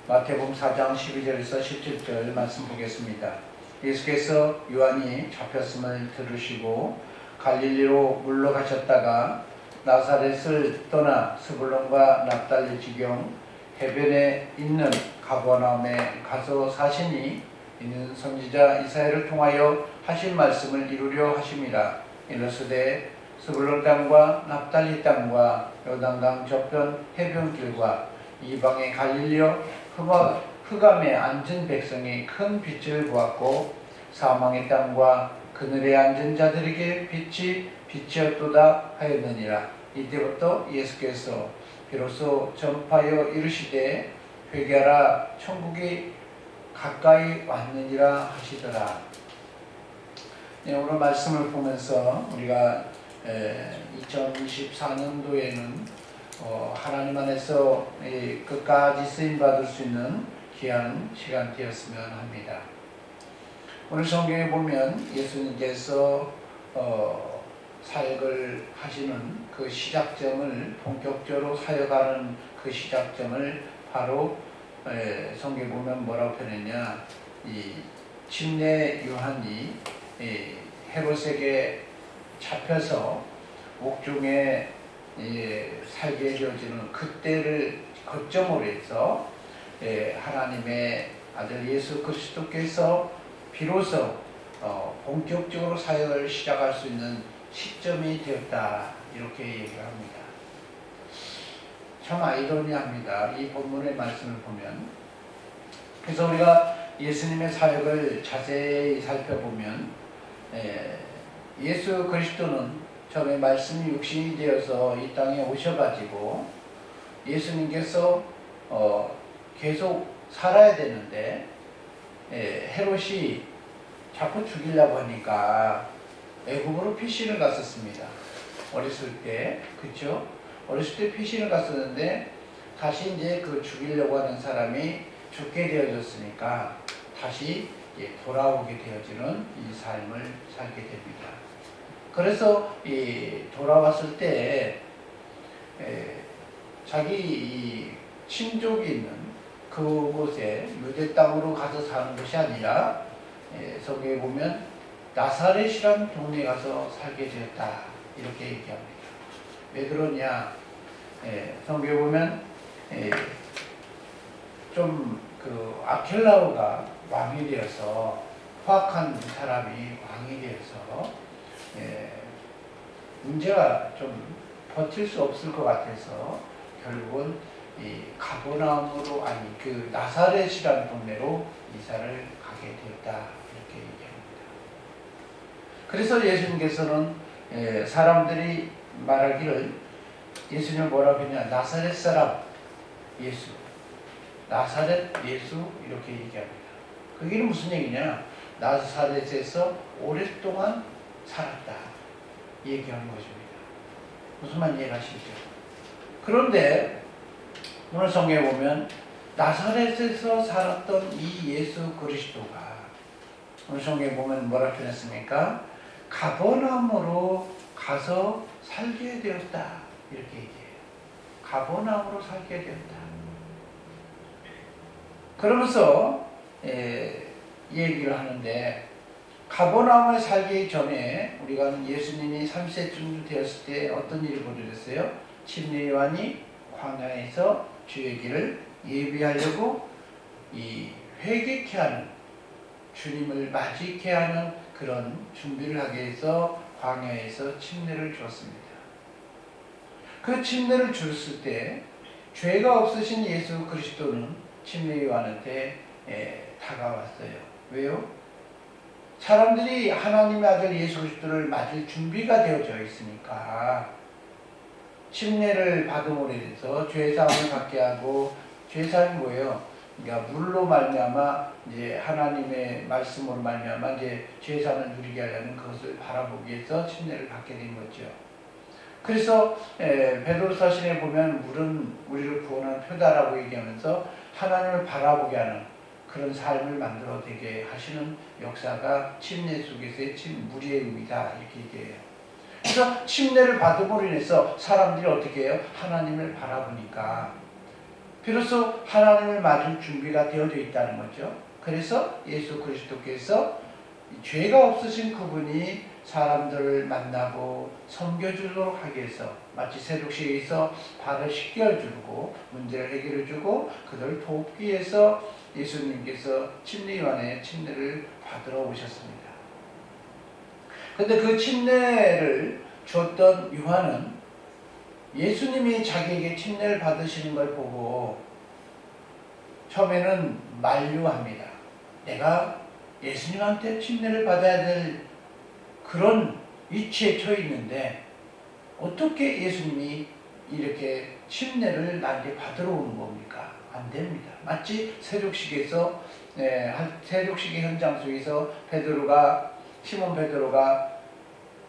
마태복음 4장 12절에서 17절 말씀 보겠습니다. 예수께서 요한이 잡혔음을 들으시고 갈릴리로 물러가셨다가 나사렛을 떠나 스불론과 납달리 지경 해변에 있는 가버나움에 가서 사시니 이는 선지자 이사야를 통하여 하신 말씀을 이루려 하심이라. 이르시되 스불론 땅과 납달리 땅과 요단강 저편 해변길과 이방의 갈릴리여 흑암에 앉은 백성이 큰 빛을 보았고 사망의 땅과 그늘에 앉은 자들에게 빛이 빛이었도다 하였느니라. 이때부터 예수께서 비로소 전파하여 이르시되 회개하라 천국이 가까이 왔느니라 하시더라. 오늘 말씀을 보면서 우리가 2024년도에는 하나님 안에서 끝까지 쓰임받을 수 있는 귀한 시간 되었으면 합니다. 오늘 성경에 보면 예수님께서 사역을 하시는 그 시작점을 본격적으로 사역하는 그 시작점을 바로 성경에 보면 뭐라고 표현했냐, 이 침례 요한이 헤롯에게 잡혀서 옥중에 살게 되어지는 그때를 거점으로 해서 하나님의 아들 예수 그리스도께서 비로소 본격적으로 사역을 시작할 수 있는 시점이 되었다, 이렇게 얘기합니다. 참 아이러니합니다. 이 본문의 말씀을 보면. 그래서 우리가 예수님의 사역을 자세히 살펴보면 예수 그리스도는 처음에 말씀이 육신이 되어서 이 땅에 오셔가지고 예수님께서 계속 살아야 되는데 헤롯이 자꾸 죽이려고 하니까 애굽으로 피신을 갔었습니다. 어렸을 때, 그렇죠? 어렸을 때 피신을 갔었는데 다시 이제 그 죽이려고 하는 사람이 죽게 되어졌으니까 다시 돌아오게 되어지는 이 삶을 살게 됩니다. 그래서 돌아왔을 때 자기 이 친족이 있는 그곳에 유대 땅으로 가서 사는 것이 아니라 성경에 보면 나사렛이라는 동네에 가서 살게 되었다, 이렇게 얘기합니다. 왜 그러냐, 성경에 보면 좀 그 아켈라오가 왕이 되어서, 포악한 사람이 왕이 되어서 문제가 좀 버틸 수 없을 것 같아서 결국은 이 가버나움으로, 아니 그 나사렛이라는 동네로 이사를 가게 되었다, 이렇게 얘기합니다. 그래서 예수님께서는 사람들이 말하기를 예수님을 뭐라고 했냐, 나사렛 사람 예수, 나사렛 예수, 이렇게 얘기합니다. 그게 무슨 얘기냐, 나사렛에서 오랫동안 살았다, 얘기하는 것입니다. 무슨 말 이해하시죠? 그런데 오늘 성경에 보면 나사렛에서 살았던 이 예수 그리스도가 오늘 성경에 보면 뭐라 표현했습니까? 가버나움으로 가서 살게 되었다, 이렇게 얘기해요. 가버나움으로 살게 되었다. 그러면서 얘기를 하는데, 가버나움에 살기 전에 우리가 예수님이 30세쯤 되었을 때 어떤 일이 벌어졌어요? 침례 요한이 광야에서 주의 길을 예비하려고 이 회개케 하는, 주님을 맞이케 하는 그런 준비를 하기 위해서 광야에서 침례를 주었습니다. 그 침례를 줬을 때 죄가 없으신 예수 그리스도는 침례 요한한테 다가왔어요. 왜요? 사람들이 하나님의 아들 예수 그리스도를 맞을 준비가 되어져 있으니까 침례를 받음으로 인해서 죄사함을 받게 하고, 죄사함이 뭐예요? 그러니까 물로 말미암아 이제 하나님의 말씀으로 말미암아 이제 죄사함을 누리게 하려는 그것을 바라보기 위해서 침례를 받게 된 거죠. 그래서 베드로서신에 보면 물은 우리를 구원하는 표다라고 얘기하면서 하나님을 바라보게 하는 그런 삶을 만들어내게 하시는 역사가 침례 속에서의 물의 의미다, 이렇게 얘기해요. 그래서 침례를 받음으로 인해서 사람들이 어떻게 해요? 하나님을 바라보니까 비로소 하나님을 맞을 준비가 되어져 있다는 거죠. 그래서 예수 그리스도께서 죄가 없으신 그분이 사람들을 만나고 섬겨주도록 하기 위해서 마치 새벽시에서 발을 씻겨주고 문제를 해결해주고 그들을 돕기 위해서 예수님께서 침례요한의 침례를 받으러 오셨습니다. 그런데 그 침례를 줬던 요한은 예수님이 자기에게 침례를 받으시는 걸 보고 처음에는 만류합니다. 내가 예수님한테 침례를 받아야 될 그런 위치에 처해 있는데 어떻게 예수님이 이렇게 침례를 나에게 받으러 오는 겁니까? 안 됩니다. 마치 세족식에서 세족식의 현장 속에서 시몬 베드로가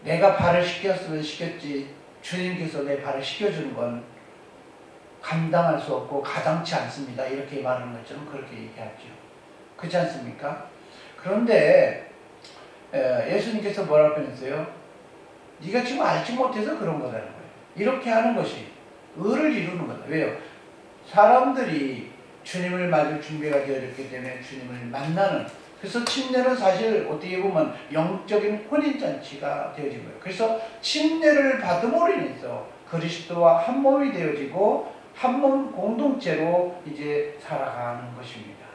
내가 발을 씻겼으면 씻겼지 주님께서 내 발을 씻겨주는 건 감당할 수 없고 가당치 않습니다. 이렇게 말하는 것처럼 그렇게 얘기하죠. 그렇지 않습니까? 그런데 예수님께서 뭐라고 했어요? 네가 지금 알지 못해서 그런 거라는 거예요. 이렇게 하는 것이 의를 이루는 거다. 왜요? 사람들이 주님을 맞을 준비가 되어졌기 때문에 주님을 만나는, 그래서 침례는 사실 어떻게 보면 영적인 혼인잔치가 되어진 거예요. 그래서 침례를 받음으로 인해서 그리스도와 한 몸이 되어지고 한 몸 공동체로 이제 살아가는 것입니다.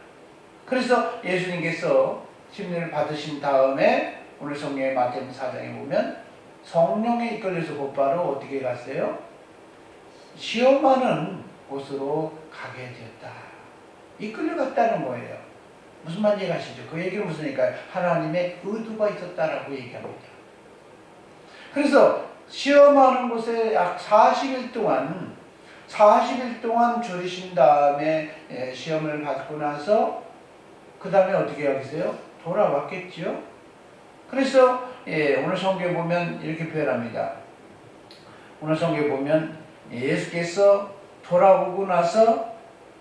그래서 예수님께서 침례를 받으신 다음에 오늘 성경의 마태복음 4장에 보면 성령에 이끌려서 곧바로 어떻게 갔어요? 시험하는 곳으로 가게 되었다. 이끌려갔다는 거예요. 무슨 말인지 이해가시죠? 그 얘기는 무슨 얘기일까요? 하나님의 의도가 있었다라고 얘기합니다. 그래서 시험하는 곳에 약 40일 동안 줄이신 다음에 시험을 받고 나서 그 다음에 어떻게 하겠어요? 돌아왔겠죠? 그래서 오늘 성경에 보면 이렇게 표현합니다. 오늘 성경에 보면 예수께서 돌아오고 나서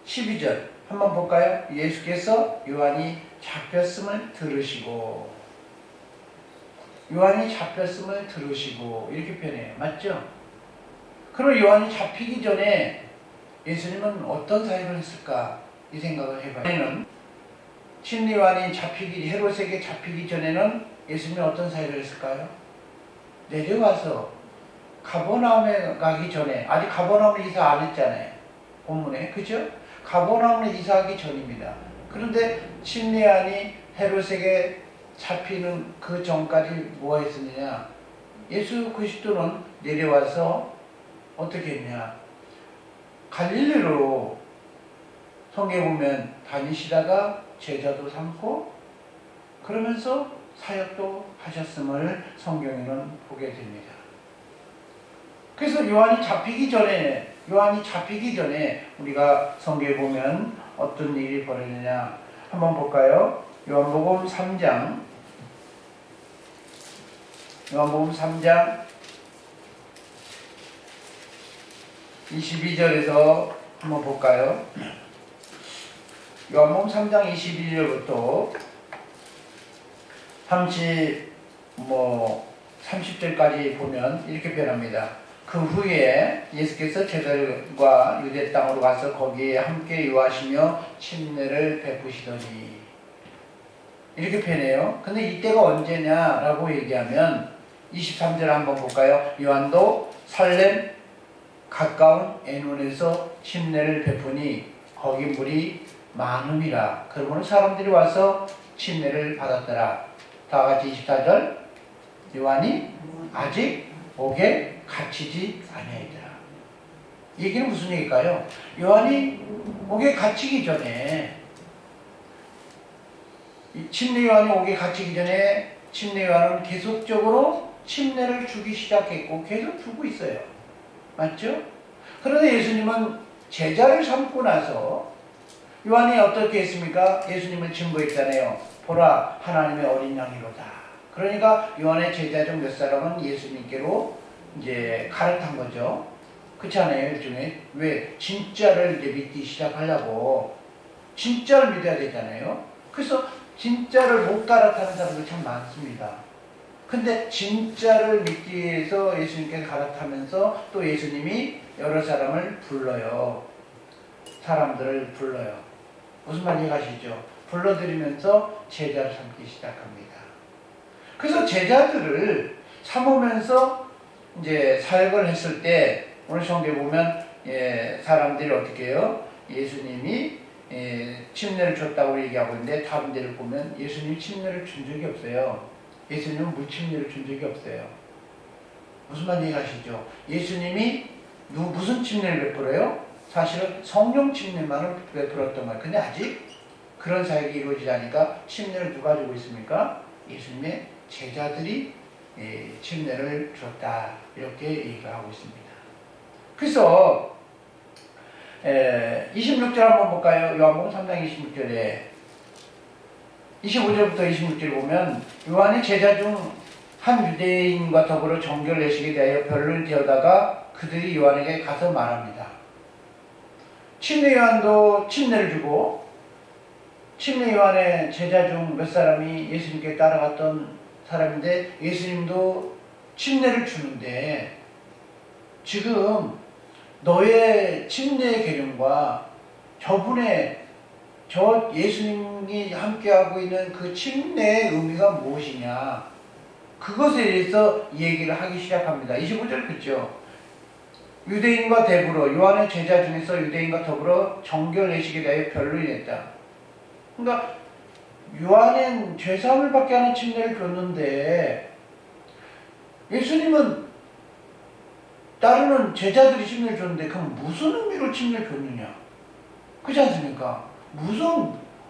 12절 한번 볼까요? 예수께서 요한이 잡혔음을 들으시고 이렇게 표현해요. 맞죠? 그럼 요한이 잡히기 전에 예수님은 어떤 사역을 했을까? 이 생각을 해봐요. 침례요한이 헤롯에게 잡히기 전에는 예수님이 어떤 사역을 했을까요? 내려와서 가버나움에 가기 전에, 아직 가버나움에 이사 안 했잖아요. 본문에. 그죠? 가버나움에 이사하기 전입니다. 그런데 침례요한이 헤롯에게 잡히는 그 전까지 뭐 했느냐? 예수 그리스도는 내려와서 어떻게 했냐? 갈릴리로 성경에 보면 다니시다가 제자도 삼고 그러면서 사역도 하셨음을 성경에는 보게 됩니다. 그래서 요한이 잡히기 전에 우리가 성경에 보면 어떤 일이 벌어지냐 한번 볼까요? 요한복음 3장 22절에서 한번 볼까요? 요한복음 3장 22절부터 30절까지 보면 이렇게 표현합니다. 그 후에 예수께서 제자들과 유대 땅으로 가서 거기에 함께 유하시며 침례를 베푸시더니 이렇게 표현해요. 근데 이때가 언제냐라고 얘기하면 23절 한번 볼까요? 요한도 살렘 가까운 에논에서 침례를 베푸니 거기 물이 많음이라. 그러므로 사람들이 와서 침례를 받았더라. 다같이 24절 요한이 아직 옥에 갇히지 아니하더라. 얘기는 무슨 얘기일까요? 요한이 옥에 갇히기 전에 침례요한이 옥에 갇히기 전에 침례요한은 계속적으로 침례를 주기 시작했고 계속 주고 있어요. 맞죠? 그런데 예수님은 제자를 삼고 나서 요한이 어떻게 했습니까? 예수님을 증거했잖아요. 보라 하나님의 어린 양이로다. 그러니까 요한의 제자 중 몇 사람은 예수님께로 이제 갈아탄 거죠. 그렇지 않아요? 일종의 왜? 진짜를 이제 믿기 시작하려고 진짜를 믿어야 되잖아요. 그래서 진짜를 못 갈아타는 사람들이 참 많습니다. 근데 진짜를 믿기 위해서 예수님께서 갈아타면서 또 예수님이 여러 사람을 불러요. 사람들을 불러요. 무슨 말인지 아시죠? 불러들이면서 제자를 삼기 시작합니다. 그래서 제자들을 삼으면서 이제 사역을 했을 때 오늘 성경에 보면 사람들이 어떻게 해요? 예수님이 침례를 줬다고 얘기하고 있는데 다른 데를 보면 예수님이 침례를 준 적이 없어요. 예수님은 물침례를 준 적이 없어요. 무슨 말인지 아시죠? 예수님이 무슨 침례를 베풀어요? 사실은 성령 침례만을 베풀었던 거예요. 근데 아직 그런 사역이 이루어지지 않으니까 침례를 누가 주고 있습니까? 예수님의 제자들이 침례를 줬다. 이렇게 얘기를 하고 있습니다. 그래서 26절 한번 볼까요? 요한복음 3장 26절에 25절부터 26절 보면 요한이 제자 중 한 유대인과 더불어 정결 내시게 대하여 변론이 되어다가 그들이 요한에게 가서 말합니다. 침례 요한도 침례를 주고 침례 요한의 제자 중 몇 사람이 예수님께 따라갔던 사람인데 예수님도 침례를 주는데 지금 너의 침례의 계명과 저분의 저 예수님이 함께하고 있는 그 침례의 의미가 무엇이냐 그것에 대해서 얘기를 하기 시작합니다. 25절 그죠? 유대인과 더불어 요한의 제자 중에서 유대인과 더불어 정결 내시게 대하여 변론이 됐다. 그러니까 요한은 죄사함을 받게 하는 침례를 줬는데 예수님은 따르는 제자들이 침례를 줬는데 그럼 무슨 의미로 침례를 줬느냐? 그렇지 않습니까?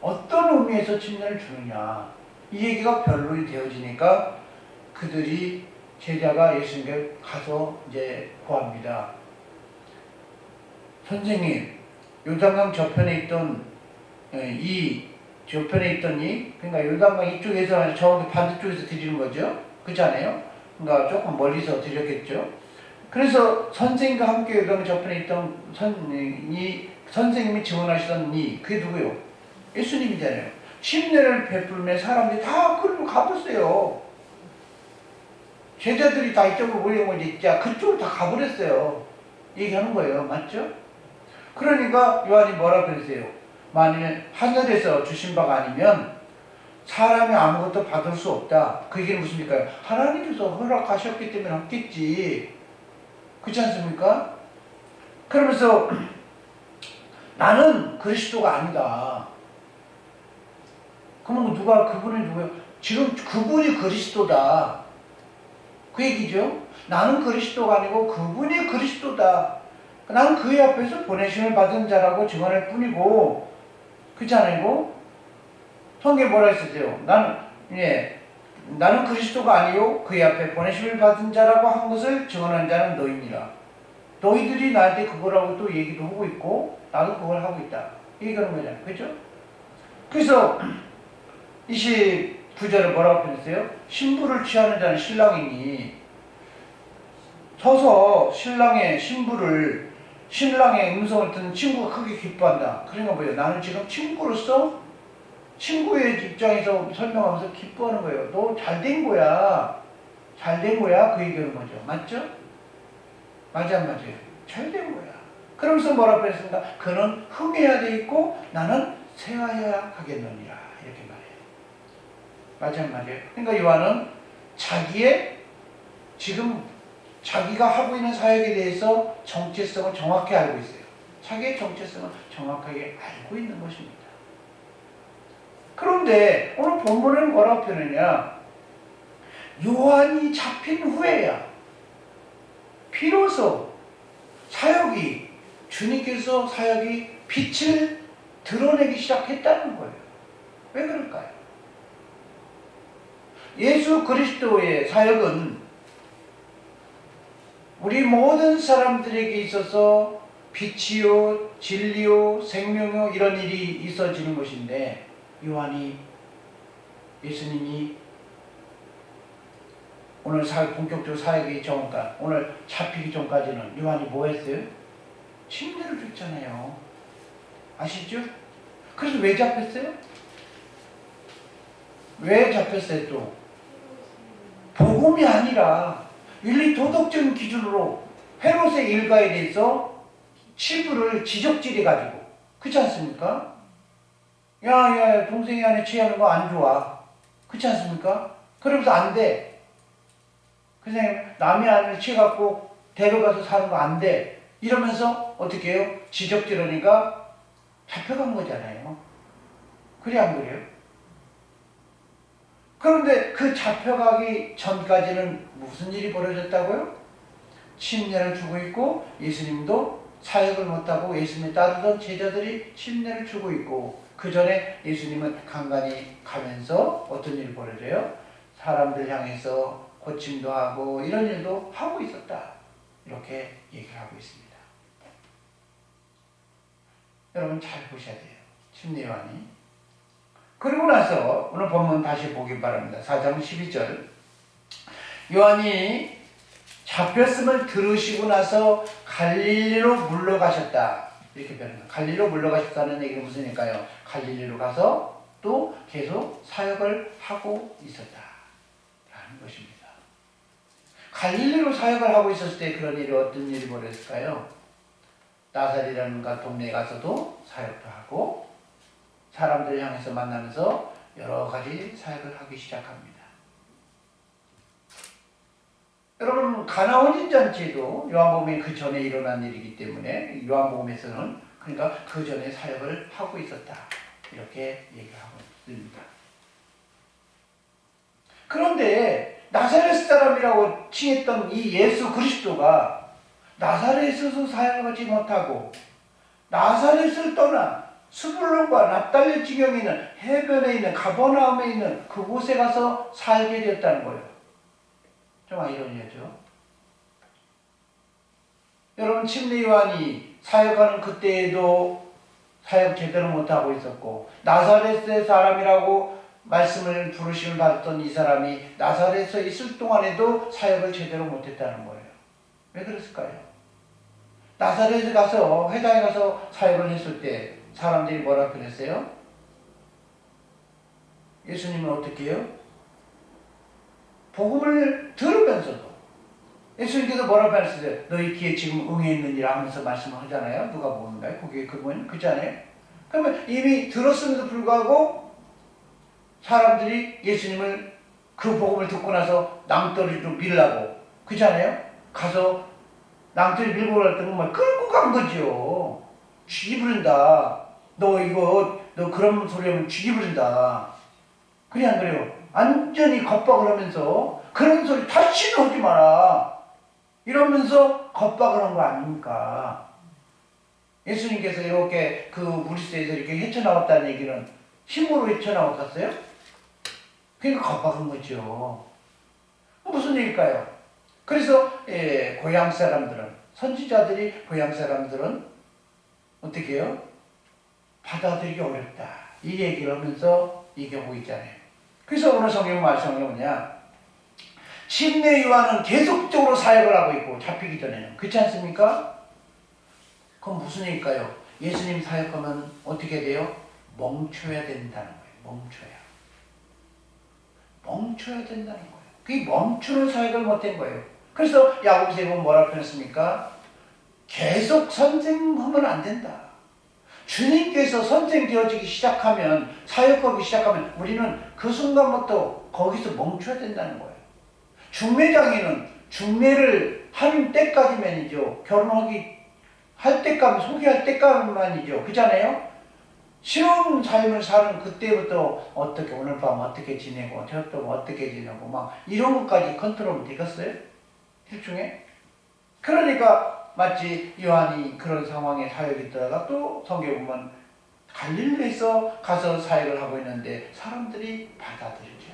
어떤 의미에서 침례를 주느냐? 이 얘기가 변론이 되어지니까 그들이 제자가 예수님께 가서 이제 구합니다. 선생님, 요단강 저편에 있던 그러니까 요단강 이쪽에서 아니라 저기 반대쪽에서 드리는 거죠. 그렇지 않아요? 그러니까 조금 멀리서 드렸겠죠. 그래서 선생님과 함께 요단강 저편에 있던 선생님이 증언하시던 그게 누구요? 예수님이잖아요. 침례를 베풀면 사람들이 다 그리로 가버렸어요. 제자들이 다 이쪽으로 모이고 이제 그쪽으로 다 가버렸어요. 얘기하는 거예요. 맞죠? 그러니까 요한이 뭐라고 그랬어요? 만일 하늘에서 주신 바가 아니면 사람이 아무것도 받을 수 없다. 그 얘기는 무슨입니까? 하나님께서 허락하셨기 때문에 없겠지. 그렇지 않습니까? 그러면서 나는 그리스도가 아니다. 그러면 그분이 누구예요? 지금 그분이 그리스도다. 그 얘기죠. 나는 그리스도가 아니고 그분이 그리스도다. 나는 그의 앞에서 보내심을 받은 자라고 증언할 뿐이고, 그렇지 않아요? 성경에 뭐라 했었어요? 나는 그리스도가 아니요 그의 앞에 보내심을 받은 자라고 한 것을 증언한 자는 너희니라. 너희들이 나한테 그거라고 또 얘기도 하고 있고 나도 그걸 하고 있다. 얘기하는 거잖아요. 그렇죠? 그래서 29절에 뭐라고 표현했어요? 신부를 취하는 자는 신랑이니 서서 신랑의 음성을 듣는 친구가 크게 기뻐한다. 그러니까 뭐예요? 나는 지금 친구로서 친구의 입장에서 설명하면서 기뻐하는 거예요. 너 잘된 거야. 잘된 거야. 그 얘기하는 거죠. 맞죠? 맞아 안 맞아요? 잘된 거야. 그러면서 뭐라고 했습니까? 그는 흥해야 돼 있고 나는 새하여야 하겠느니라. 이렇게 말해요. 맞아 안 맞아요? 그러니까 요한은 자기가 하고 있는 사역에 대해서 정체성을 정확히 알고 있어요. 자기의 정체성을 정확하게 알고 있는 것입니다. 그런데 오늘 본문은 뭐라고 표현하냐? 요한이 잡힌 후에야 비로소 주님께서 사역이 빛을 드러내기 시작했다는 거예요. 왜 그럴까요? 예수 그리스도의 사역은 우리 모든 사람들에게 있어서 빛이요, 진리요, 생명요 이런 일이 있어지는 것인데 예수님이 오늘 본격적으로 사역이 전까지 오늘 잡히기 전까지는 요한이 뭐 했어요? 침례를 줬잖아요. 아시죠? 그래서 왜 잡혔어요? 왜 잡혔어요 또? 복음이 아니라 윤리 도덕적인 기준으로 헤롯의 일가에 대해서 치부를 지적질해가지고 그렇지 않습니까? 야, 동생이 안에 취하는 거 안 좋아. 그렇지 않습니까? 그러면서 안 돼. 그냥 남의 안에 취해갖고 데려가서 사는 거 안 돼. 이러면서 어떻게 해요? 지적질하니까 잡혀간 거잖아요. 그래 안 그래요? 그런데 그 잡혀가기 전까지는 무슨 일이 벌어졌다고요? 침례를 주고 있고 예수님도 사역을 못하고 예수님을 따르던 제자들이 침례를 주고 있고 그 전에 예수님은 간간히 가면서 어떤 일이 벌어져요? 사람들 향해서 고침도 하고 이런 일도 하고 있었다. 이렇게 얘기를 하고 있습니다. 여러분 잘 보셔야 돼요. 침례 요한이. 그리고 나서 오늘 본문 다시 보기 바랍니다. 4장 12절. 요한이 잡혔음을 들으시고 나서 갈릴리로 물러가셨다. 이렇게 표현합니다. 갈릴리로 물러가셨다는 얘기는 무슨 얘기일까요? 갈릴리로 가서 또 계속 사역을 하고 있었다. 라는 것입니다. 갈릴리로 사역을 하고 있었을 때 그런 일이 어떤 일이 벌어졌을까요? 나사렛이라는 동네에 가서도 사역도 하고 사람들 향해서 만나면서 여러 가지 사역을 하기 시작합니다. 여러분 가나온 잔치도 요한복음이 그 전에 일어난 일이기 때문에 요한복음에서는 그러니까 그 전에 사역을 하고 있었다. 이렇게 얘기하고 있습니다. 그런데 나사렛 사람이라고 칭했던 이 예수 그리스도가 나사렛에서 사역하지 못하고 나사렛을 떠나 스불론과 납달리 지경에 있는 해변에 있는 가버나움에 있는 그곳에 가서 살게 되었다는 거예요. 좀 아이러니하죠. 여러분 침례 요한이 사역하는 그때에도 사역 제대로 못하고 있었고 나사렛의 사람이라고 말씀을 부르심을 받았던 이 사람이 나사렛에 있을 동안에도 사역을 제대로 못했다는 거예요. 왜 그랬을까요? 나사렛에 가서 회당에 가서 사역을 했을 때 사람들이 뭐라 그랬어요? 예수님은 어떻게 해요? 복음을 들으면서도 예수님께서 뭐라고 하셨어요? 너희 귀에 지금 응했느니라 하면서 말씀을 하잖아요. 누가 보는가요? 그게 그분 그잖아요. 그러면 이미 들었음에도 불구하고 사람들이 예수님을 그 복음을 듣고 나서 낭떠러지로 밀라고 그잖아요. 가서 낭떠러지 밀고 갔던 걸 끌고 간 거죠. 쥐 부른다. 너 그런 소리 하면 쥐 부른다. 그래 안 그래요? 완전히 겁박을 하면서 그런 소리 다시는 하지 마라. 이러면서 겁박을 한 거 아닙니까? 예수님께서 이렇게 그 무리수에서 이렇게 헤쳐나왔다는 얘기는 힘으로 헤쳐나왔었어요? 그러니까 겁박한 거죠. 무슨 얘기일까요? 그래서 고향 사람들은 선지자들이 고향 사람들은 어떻게 해요? 받아들이기 어렵다. 이 얘기를 하면서 얘기하고 있잖아요. 그래서 오늘 성경 말씀이 뭐냐? 침례 요한은 계속적으로 사역을 하고 있고 잡히기 전에는 그렇지 않습니까? 그럼 무슨 얘기일까요? 예수님 사역하면 어떻게 돼요? 멈춰야 된다는 거예요. 멈춰야 된다는 거예요. 그게 멈추는 사역을 못한 거예요. 그래서 야고보서에 보면 뭐라고 표현했습니까? 계속 선생하면 안 된다. 주님께서 선생되어지기 시작하면 사역하기 시작하면 우리는 그 순간부터 거기서 멈춰야 된다는 거예요. 중매장에는 중매를 하는 때까지만이죠. 결혼하기 할 때까지 소개할 때까지만이죠. 그잖아요. 쉬운 삶을 사는 그때부터 어떻게 오늘 밤 어떻게 지내고 저또 어떻게 지내고 막 이런 것까지 컨트롤 되겠어요? 일종의 그러니까 마치 요한이 그런 상황에 사역이 있다가 또 성경에 보면 갈릴리에서 가서 사역을 하고 있는데 사람들이 받아들이지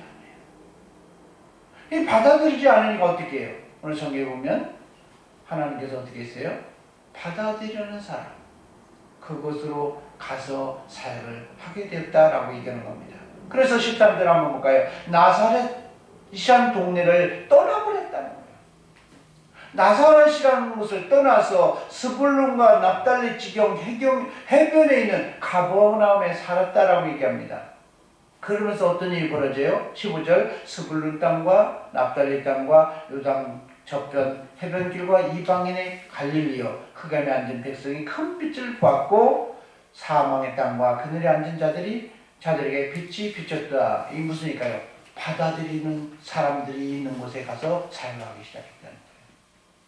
않아요. 이 받아들이지 않으니까 어떻게 해요? 오늘 성경에 보면 하나님께서 어떻게 했어요? 받아들이는 사람 그곳으로 가서 사역을 하게 됐다라고 얘기하는 겁니다. 그래서 13절 한번 볼까요? 나사렛이란 동네를 떠나버렸다는 거예요. 나사렛이라는 곳을 떠나서 스불론과 납달리 지경 해변에 있는 가버나움에 살았다라고 얘기합니다. 그러면서 어떤 일이 벌어져요? 15절 스불론 땅과 납달리 땅과 요단 저편 해변길과 이방인의 갈릴리요 흑암에 앉은 백성이 큰 빛을 보았고 사망의 땅과 그늘에 앉은 자들에게 빛이 비쳤다. 이 무슨일까요? 받아들이는 사람들이 있는 곳에 가서 사역하기 시작했다는 거예요.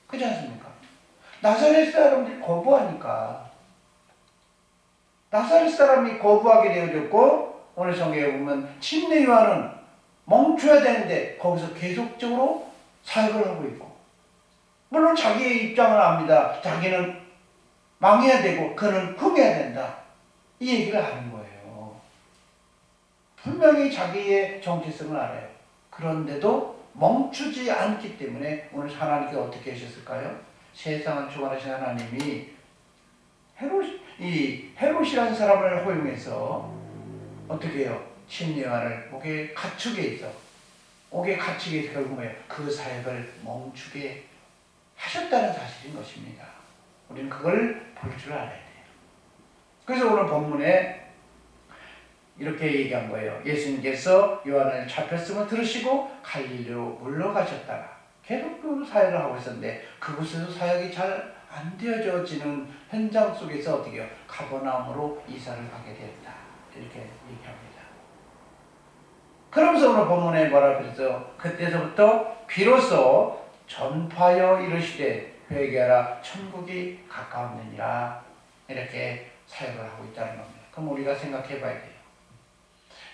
그렇지 않습니까? 나사렛 사람들이 거부하니까, 나사렛 사람이 거부하게 되어졌고, 오늘 성경에 보면 침례 요한은 멈춰야 되는데 거기서 계속적으로 사역을 하고 있고, 물론 자기의 입장을 압니다. 자기는 망해야 되고 그는 흥해야 된다, 이 얘기를 하는 거예요. 분명히 자기의 정체성을 알아요. 그런데도 멈추지 않기 때문에 오늘 하나님께 어떻게 하셨을까요? 세상을 주관하신 하나님이 헤롯이라는 사람을 허용해서 어떻게 해요? 침례 요한을 옥에 갇히게 해서 결국 뭐예요? 그 사역을 멈추게 하셨다는 사실인 것입니다. 우리는 그걸 볼 줄 알아야 돼요. 그래서 오늘 본문에 이렇게 얘기한 거예요. 예수님께서 요한을 잡혔음을 들으시고 갈릴리로 물러가셨다가 계속 그 사역을 하고 있었는데, 그곳에서 사역이 잘 안 되어지는 현장 속에서 어떻게 해요? 가버나움으로 이사를 가게 됐다, 이렇게 얘기합니다. 그러면서 오늘 본문에 뭐라 그랬어? 그때서부터 비로소 전파하여 이르시되 회개하라, 천국이 가까웠느니라, 이렇게 사역을 하고 있다는 겁니다. 그럼 우리가 생각해 봐야 돼요.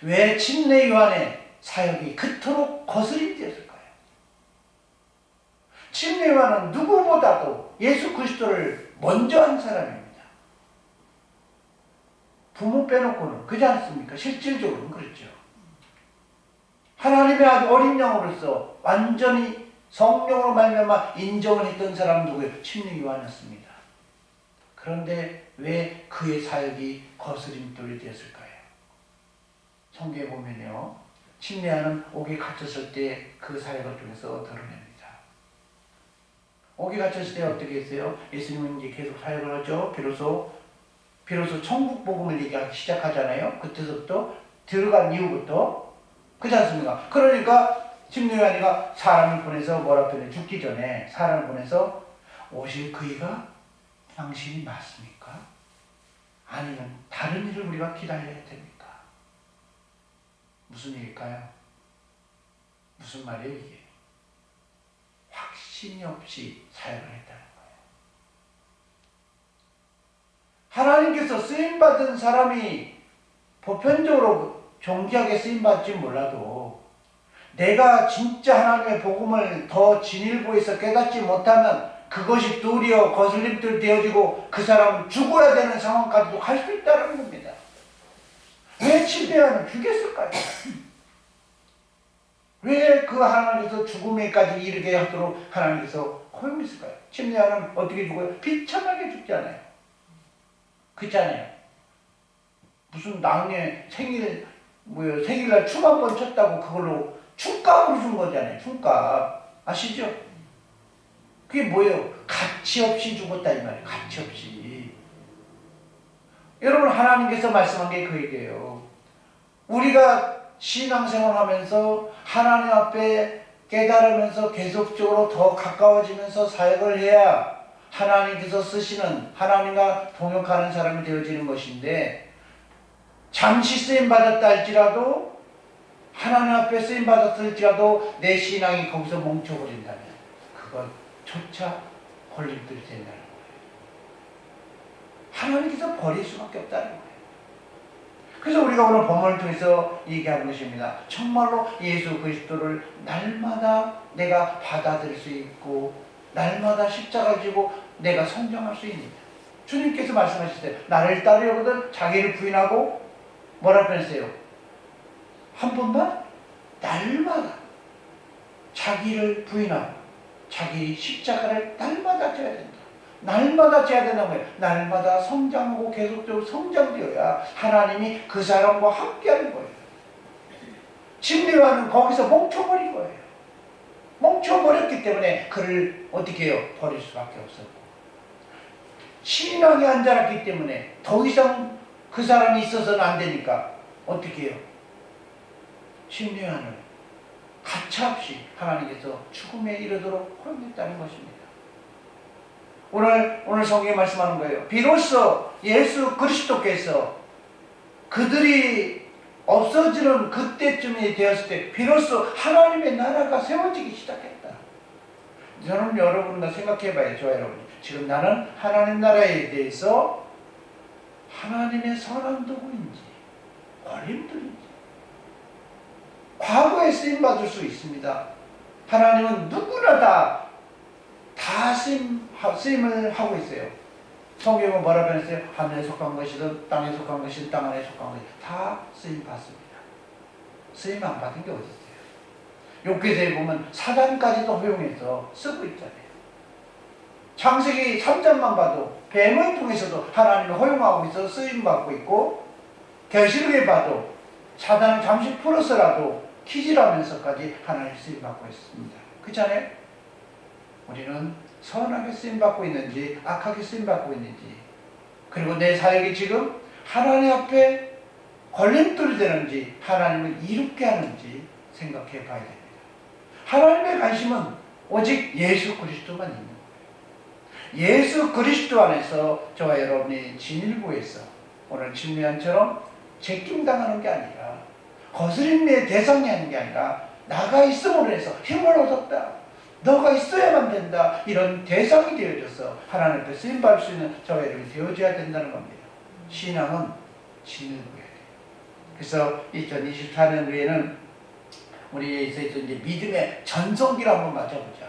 왜 침례 요한의 사역이 그토록 거스름이 되었을까요? 침례 요한은 누구보다도 예수 그리스도를 먼저 한 사람입니다. 부모 빼놓고는. 그렇지 않습니까? 실질적으로는 그렇죠. 하나님의 아주 어린 영으로서 완전히 성령으로 말미암아 인정을 했던 사람은 누구예요? 침례 요한이었습니다. 그런데 왜 그의 사역이 거스림돌이 되었을까요? 성경에 보면요, 침례 요한은 옥에 갇혔을 때 그 사역을 통해서 드러냅니다. 옥에 갇혔을 때 어떻게 했어요? 예수님은 이제 계속 사역을 하죠. 비로소 천국 복음을 얘기하기 시작하잖아요. 그때서부터 들어간 이후부터. 그렇지 않습니까? 그러니까 침례 요한이가 사람을 보내서 뭐라 그래? 죽기 전에 사람을 보내서 오실 그이가 당신이 맞습니까? 아니면 다른 일을 우리가 기다려야 됩니까? 무슨 일일까요? 무슨 말이에요 이게? 확신이 없이 사역을 했다는 거예요. 하나님께서 쓰임받은 사람이 보편적으로 존귀하게 쓰임받지 몰라도, 내가 진짜 하나님의 복음을 더 진일보해서 깨닫지 못하면 그것이 도리어 거슬림돌 되어지고 그 사람은 죽어야 되는 상황까지도 갈 수 있다는 겁니다. 왜 침례 요한을 죽였을까요? 왜 그 하나님께서 죽음에까지 이르게 하도록 하나님께서 허용했을까요? 침례 요한은 어떻게 죽어요? 비참하게 죽지 않아요. 그렇잖아요. 무슨 나중에 생일날 춤 한 번 췄다고 그걸로 춤값으로 준 거잖아요. 춤값. 아시죠? 그게 뭐예요? 가치 없이 죽었다 이 말이에요. 가치 없이. 여러분, 하나님께서 말씀한 게 그 얘기예요. 우리가 신앙생활 하면서 하나님 앞에 깨달으면서 계속적으로 더 가까워지면서 사역을 해야 하나님께서 쓰시는, 하나님과 동역하는 사람이 되어지는 것인데, 잠시 쓰임받았다 할지라도, 하나님 앞에 쓰임받았을지라도 내 신앙이 거기서 멈춰버린다면 그것조차 걸림돌이 된다는 거예요. 하나님께서 버릴 수밖에 없다는 거예요. 그래서 우리가 오늘 본문을 통해서 얘기하는 것입니다. 정말로 예수 그리스도를 날마다 내가 받아들일 수 있고, 날마다 십자가를 지고 내가 성장할 수 있는, 주님께서 말씀하셨어요. 나를 따르려거든 자기를 부인하고 뭐라고 했어요? 한 번만? 날마다 자기를 부인하고 자기 십자가를 날마다 져야 된다. 날마다 져야 된다는 거예요. 날마다 성장하고 계속적으로 성장되어야 하나님이 그 사람과 함께하는 거예요. 침례 요한은 거기서 멈춰버린 거예요. 멈춰버렸기 때문에 그를 어떻게 해요? 버릴 수밖에 없었고, 신앙에 안 자랐기 때문에 더 이상 그 사람이 있어서는 안 되니까 어떻게 해요? 침례 요한을 가차없이 하나님께서 죽음에 이르도록 허용했다는 것입니다. 오늘 성경에 말씀하는 거예요. 비로소 예수 그리스도께서 그들이 없어지는 그때쯤이 되었을 때 비로소 하나님의 나라가 세워지기 시작했다. 저는 여러분과 생각해 봐야죠, 여러분. 지금 나는 하나님 나라에 대해서 하나님의 선한 도구인지 어림들인지 과거에 쓰임받을 수 있습니다. 하나님은 누구나 다 쓰임을 하고 있어요. 성경은 뭐라 변했어요? 하늘에 속한 것이든 땅에 속한 것이든 땅 안에 속한 것이든 다 쓰임 받습니다. 쓰임 안 받은 게 어디 있어요? 욥기서에 보면 사단까지도 허용해서 쓰고 있잖아요. 창세기 3장만 봐도 뱀을 통해서도 하나님이 허용하고 있어서 쓰임 받고 있고, 계시록에 봐도 사단을 잠시 풀어서라도 키질하면서까지 하나님 쓰임 받고 있습니다. 그렇잖아요? 우리는 선하게 쓰임받고 있는지 악하게 쓰임받고 있는지, 그리고 내 사역이 지금 하나님 앞에 걸림돌이 되는지 하나님을 이롭게 하는지 생각해 봐야 됩니다. 하나님의 관심은 오직 예수 그리스도만 있는 거예요. 예수 그리스도 안에서 저와 여러분이 진일보에서 오늘 침례한처럼 제낌당하는 게 아니라, 거스림의 대상이 하는 게 아니라, 나가 있음으로 해서 힘을 얻었다, 너가 있어야만 된다, 이런 대상이 되어져서 하나님 앞에 쓰임받을 수 있는 저와 여러분이 되어져야 된다는 겁니다. 신앙은 진일보해야 돼요. 그래서 2024년 후에는 우리에서 이제 믿음의 전성기를 한번 맞아보자.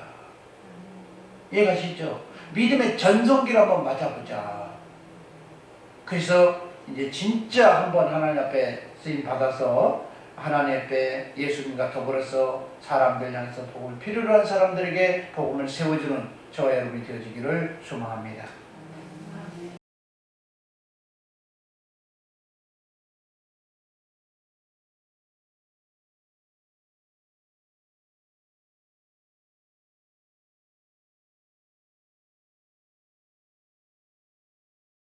이해가시죠? 믿음의 전성기를 한번 맞아보자. 그래서 이제 진짜 한번 하나님 앞에 쓰임 받아서 하나님 앞에 예수님과 더불어서 사람들 향해서 복음을 필요로 한 사람들에게 복음을 세워주는 저와 여러분이 되어지기를 소망합니다.